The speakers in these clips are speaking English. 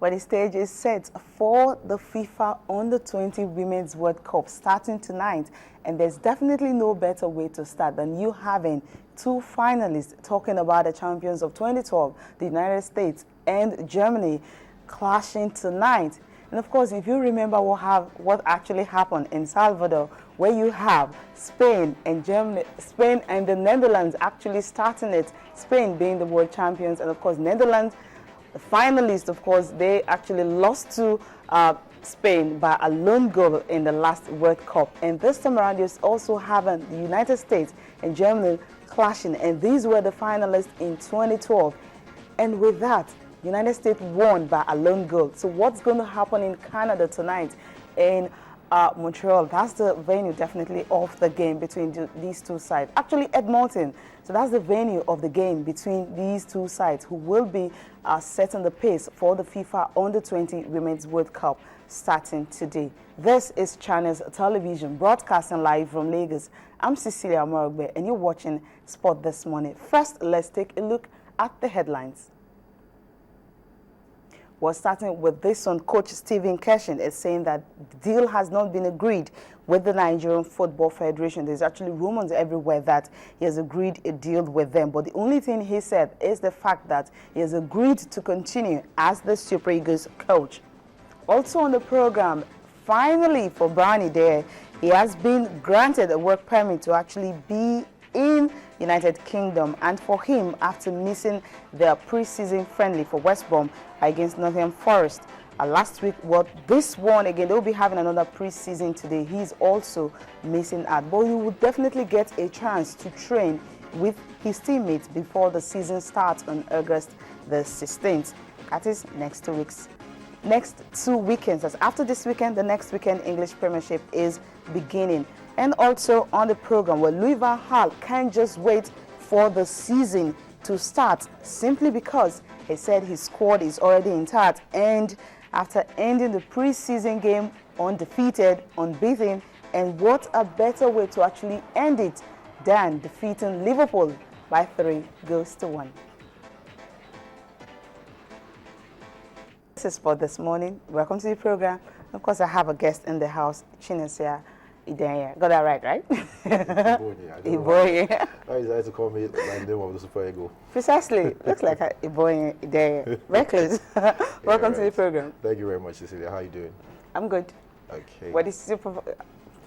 Where the stage is set for the FIFA Under-20 Women's World Cup starting tonight. And there's definitely no better way to start than you having two finalists talking about the champions of 2012, the United States and Germany, clashing tonight. And of course, if you remember what actually happened in Salvador, where you have Spain and Germany, Spain and the Netherlands actually starting it, Spain being the world champions, and of course, Netherlands, the finalists, of course, they actually lost to Spain by a lone goal in the last World Cup. And this time around, you also have the United States and Germany clashing, and these were the finalists in 2012. And with that, United States won by a lone goal. So what's going to happen in Canada tonight in Montreal? That's the venue definitely of the game between these two sides. Actually, Edmonton. So that's the venue of the game between these two sides who will be setting the pace for the FIFA Under-20 Women's World Cup starting today. This is Channels Television, broadcasting live from Lagos. I'm Cecilia Morogbe, and you're watching Sport This Morning. First, let's take a look at the headlines. We're starting with this one. Coach Stephen Keshin is saying that the deal has not been agreed with the Nigerian Football Federation. There's actually rumors everywhere that he has agreed a deal with them. But the only thing he said is the fact that he has agreed to continue as the Super Eagles coach. Also on the program, finally for Brownie there, he has been granted a work permit to actually be in United Kingdom, and for him, after missing their pre-season friendly for West Brom against Nottingham Forest last week, well, this one again, they'll be having another pre-season today. He's also missing out, but he will definitely get a chance to train with his teammates before the season starts on August the 16th. That is next 2 weeks. Next 2 weekends. As after this weekend, the next weekend English Premiership is beginning. And also on the program, where Louis van Gaal can't just wait for the season to start simply because he said his squad is already intact. And after ending the pre-season game undefeated, unbeaten, and what a better way to actually end it than defeating Liverpool by 3-1. This is Sport This Morning. Welcome to the program. Of course, I have a guest in the house, Chinesia Idenya. Got that right? Iboye. Why is that to call me by the name of the Super Ego? Precisely. Looks like Iboye Idenya. Very close. Welcome to the program. Thank you very much, Cecilia. How are you doing? I'm good. Okay. What is Super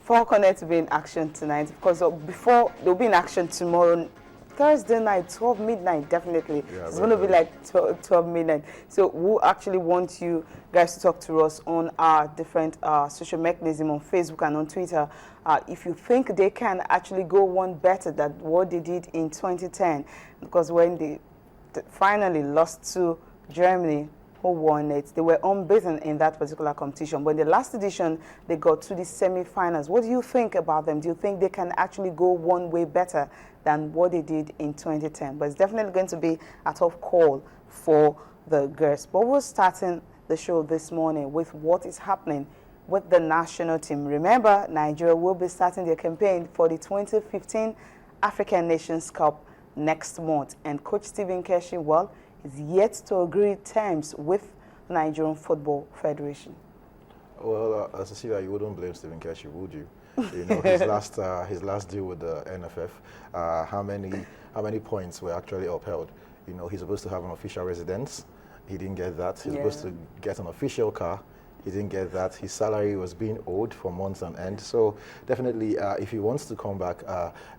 Falconet to be in action tonight? Because before they'll be in action tomorrow, Thursday night, 12 midnight, definitely. Yeah, it's going to be like 12 midnight. So we actually want you guys to talk to us on our different social mechanism on Facebook and on Twitter. If you think they can actually go one better than what they did in 2010, because when they finally lost to Germany, who won it, they were unbeaten in that particular competition. But in the last edition, they got to the semi-finals. What do you think about them? Do you think they can actually go one way better than what they did in 2010? But it's definitely going to be a tough call for the girls. But we're starting the show this morning with what is happening with the national team. Remember, Nigeria will be starting their campaign for the 2015 African Nations Cup next month. And Coach Stephen Keshin, well, is yet to agree terms with the Nigerian Football Federation. Well, Cecilia, you wouldn't blame Stephen Keshi, would you? You know, his last deal with the NFF, how many points were actually upheld? You know, he's supposed to have an official residence. He didn't get that. He's supposed to get an official car. He didn't get that. His salary was being owed for months on end. So definitely, if he wants to come back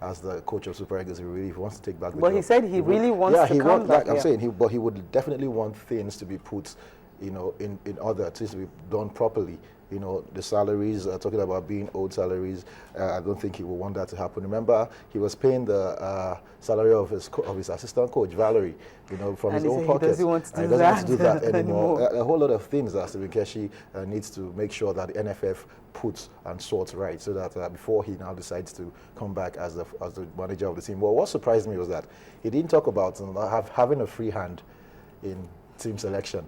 as the coach of Super Eagles, if he wants to take back the job. But he said he really wants to come back. I'm saying, but he would definitely want things to be put, you know, in order, things to be done properly. You know, the salaries, talking about being owed salaries, I don't think he will want that to happen. Remember, he was paying the salary of his assistant coach, Valerie, you know, from his own pocket. He doesn't want to do that, do that anymore. A whole lot of things that Stephen Keshi needs to make sure that the NFF puts and sorts right, so that before he now decides to come back as the manager of the team. Well, what surprised me was that he didn't talk about having a free hand in team selection.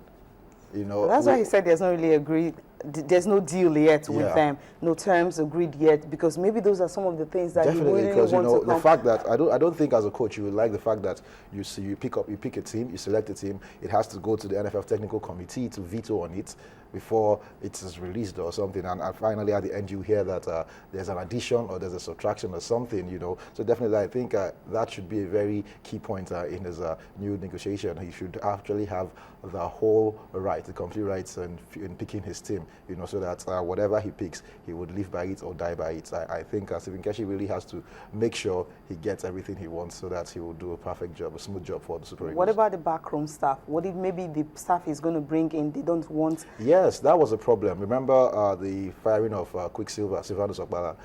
You know, that's why he said there's not really agreed there's no deal yet with them, no terms agreed yet, because maybe those are some of the things that definitely, you really because want to the fact that I don't think as a coach you would like the fact that you pick a team, you select a team, it has to go to the NFF technical committee to veto on it before it is released or something, and finally at the end you hear that there's an addition or there's a subtraction or something, So definitely I think that should be a very key point in his new negotiation. He should actually have the whole right, the complete rights in picking his team, so that whatever he picks, he would live by it or die by it. I think Stephen Keshi really has to make sure he gets everything he wants so that he will do a perfect job, a smooth job for the Super Eagles. What about the backroom staff? What if maybe the staff he's going to bring in, they don't want... Yes, that was a problem. Remember the firing of Quicksilver, Silvanus Okpala,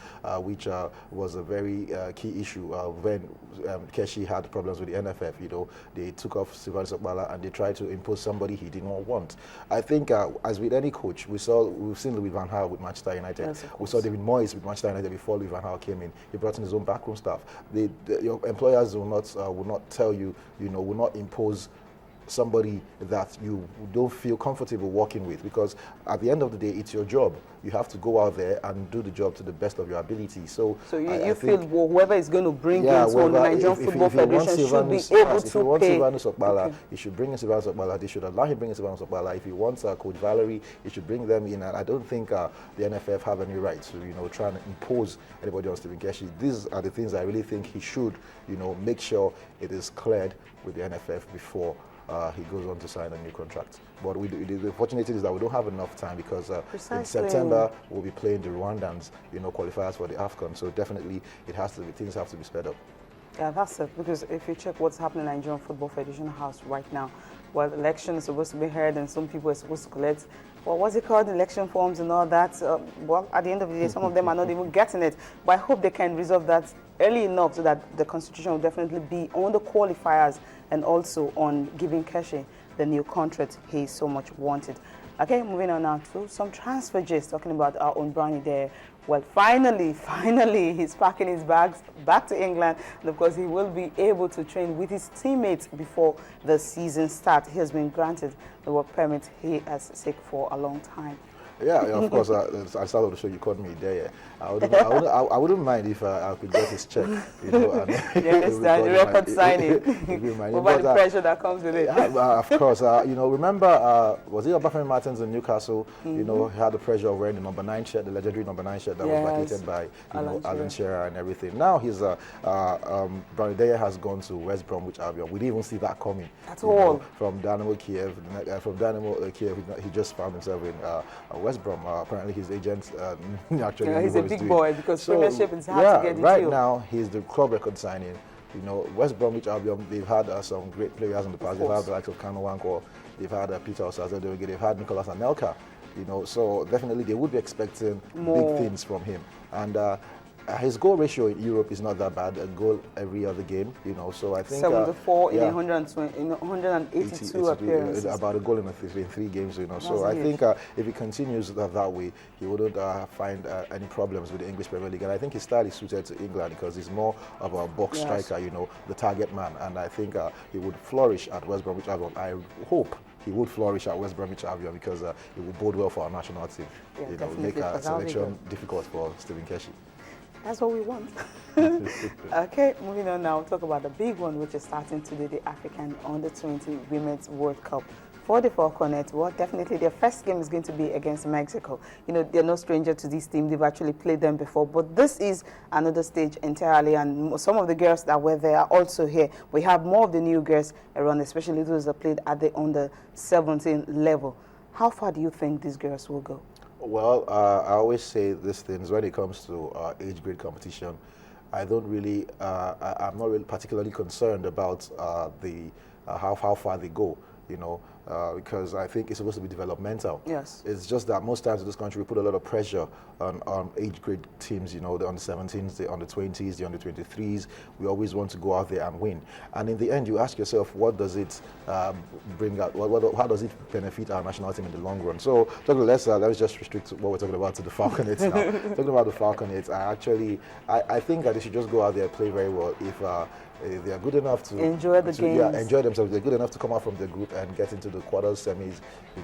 which was a very key issue when Keshi had problems with the NFF. They took off Silvanus Okpala and they tried to impose somebody he did not want. I think as with any coach, we've seen Louis van Gaal with Manchester United. Yes, we saw David Moyes with Manchester United before Louis van Gaal came in. He brought in his own backroom staff. Your employers will not tell you, will not impose somebody that you don't feel comfortable working with, because at the end of the day, it's your job. You have to go out there and do the job to the best of your ability. So you feel whoever is going to bring in, so the Nigerian Football Federation should be able to pay. If you want Silvanus Okpala, you should bring in Silvanus Okpala. They should allow him bring in Silvanus Okpala. If he wants Coach Valerie, he should bring them in. And I don't think the NFF have any right to try and impose anybody on Stephen Keshi. These are the things I really think he should make sure it is cleared with the NFF before he goes on to sign a new contract. But the fortunate thing is that we don't have enough time, because in September we'll be playing the Rwandans, qualifiers for the AFCON. So definitely things have to be sped up. Yeah, that's it. Because if you check what's happening in Nigerian Football Federation House right now, well, election is supposed to be held and some people are supposed to collect, well, what's it called, election forms and all that. Well, at the end of the day, some of them are not even getting it. But I hope they can resolve that early enough so that the constitution will definitely be on the qualifiers and also on giving Keshi the new contract he so much wanted. Okay, moving on now to some transfer gist, talking about our own Brownie there. Well, finally, he's packing his bags back to England, and of course he will be able to train with his teammates before the season starts. He has been granted the work permit he has sought for a long time. Yeah, of course. I started the show. You called me there. I wouldn't mind if I could get his check. You understand? The record signing. What about the pressure that comes with it? Of course. Remember, was it Obafemi Martins in Newcastle? He had the pressure of wearing the number 9 shirt, the legendary number 9 shirt that was vacated by Alan Shearer and everything. Now his Brownie Dyer has gone to West Bromwich Albion. We didn't even see that coming at all. From Dynamo Kiev. He just found himself in West Brom. Apparently his agent actually he's a big boy, because Premiership is hard to get into. Right now he's the club record signing. West Bromwich Albion, they've had some great players in the past. They've had the likes of Kanu Wanko, they've had Peter Osaze-Dorige, they've had Nicolas Anelka. So definitely they would be expecting big things from him. And his goal ratio in Europe is not that bad, a goal every other game, so I think 74 in 182 appearances. About a goal in 3 games, so I think if he continues that way, he wouldn't find any problems with the English Premier League. And I think his style is suited to England because he's more of a box striker, the target man, and I think he would flourish at West Bromwich Albion. I hope he would flourish at West Bromwich Albion, because it would bode well for our national team. Make a selection difficult for Stephen Keshi. That's what we want. Okay, moving on now, we'll talk about the big one, which is starting today, the African Under-20 Women's World Cup. For the Falconets, well, definitely their first game is going to be against Mexico. They're no stranger to this team. They've actually played them before, but this is another stage entirely, and some of the girls that were there are also here. We have more of the new girls around, especially those that played at the under-17 level. How far do you think these girls will go? Well, I always say these things when it comes to age grade competition. I'm not really particularly concerned about how far they go, because I think it's supposed to be developmental. Yes. It's just that most times in this country we put a lot of pressure on age grade teams, the under-17s, the under-20s, the under-23s. We always want to go out there and win. And in the end, you ask yourself, what does it bring out? How does it benefit our national team in the long run? So let's just restrict what we're talking about to the Falconets now. Talking about the Falconets, I think that they should just go out there and play very well. If they are good enough to enjoy the games. Yeah, enjoy themselves. They're good enough to come out from the group and get into the quarters, semis.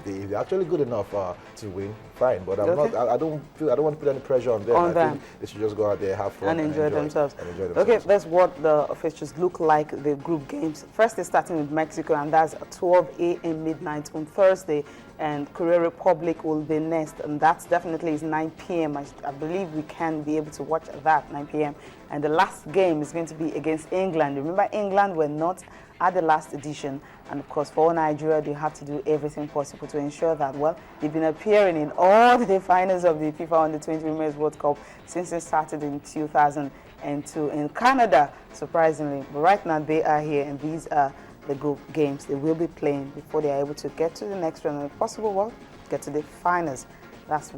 If they're actually good enough to win, fine. But I don't want to put any pressure on them. I think they should just go out there, have fun, and enjoy themselves. Okay, that's what the fixtures look like. The group games. First, they're starting with Mexico, and that's at 12 a.m. midnight on Thursday. And Korea Republic will be next, and that's definitely is 9 p.m. I believe we can be able to watch that 9 p.m. And the last game is going to be against England. Remember, England were not at the last edition, and of course for Nigeria they have to do everything possible to ensure that, well, they've been appearing in all the finals of the FIFA Under-20 Women's World Cup since it started in 2002 in Canada, surprisingly. But right now they are here, and these are the group games they will be playing before they are able to get to the next round, and if possible, well, get to the finals. That's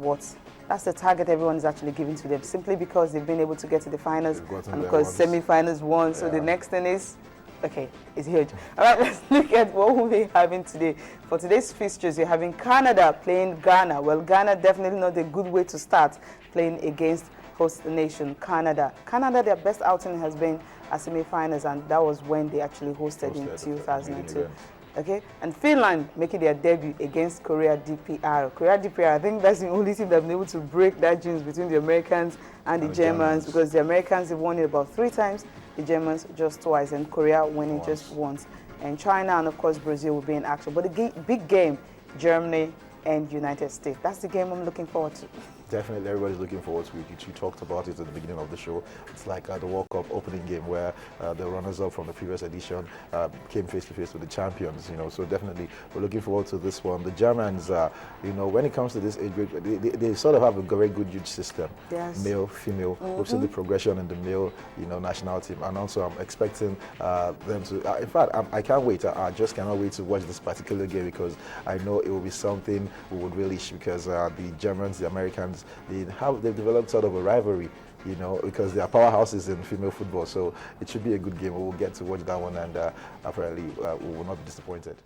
the target everyone is actually giving to them, simply because they've been able to get to the finals, and because semi-finals won. So the next thing is, okay, it's huge. All right, let's look at what we'll be having today. For today's fixtures, you're having Canada playing Ghana. Well, Ghana definitely not a good way to start playing against host nation Canada. Canada, their best outing has been a semi-finals, and that was when they actually hosted in 2002. Okay, and Finland making their debut against Korea DPR. Korea DPR, I think that's the only team that's been able to break that jinx between the Americans and the Germans, because the Americans have won it about 3 times, the Germans just twice, and Korea winning just once. And China and of course Brazil will be in action. But the big game, Germany and United States. That's the game I'm looking forward to. Definitely, everybody's looking forward to it. You talked about it at the beginning of the show. It's like the World Cup opening game where the runners-up from the previous edition came face-to-face with the champions. So definitely we're looking forward to this one. The Germans, when it comes to this age group, they sort of have a very good youth system. Yes. Male, female. We've seen the progression in the male, national team, and also I'm expecting them to. In fact, I can't wait. I just cannot wait to watch this particular game, because I know it will be something we would relish, because the Germans, the Americans, they've developed sort of a rivalry, because they are powerhouses in female football. So it should be a good game. We will get to watch that one, and apparently we will not be disappointed.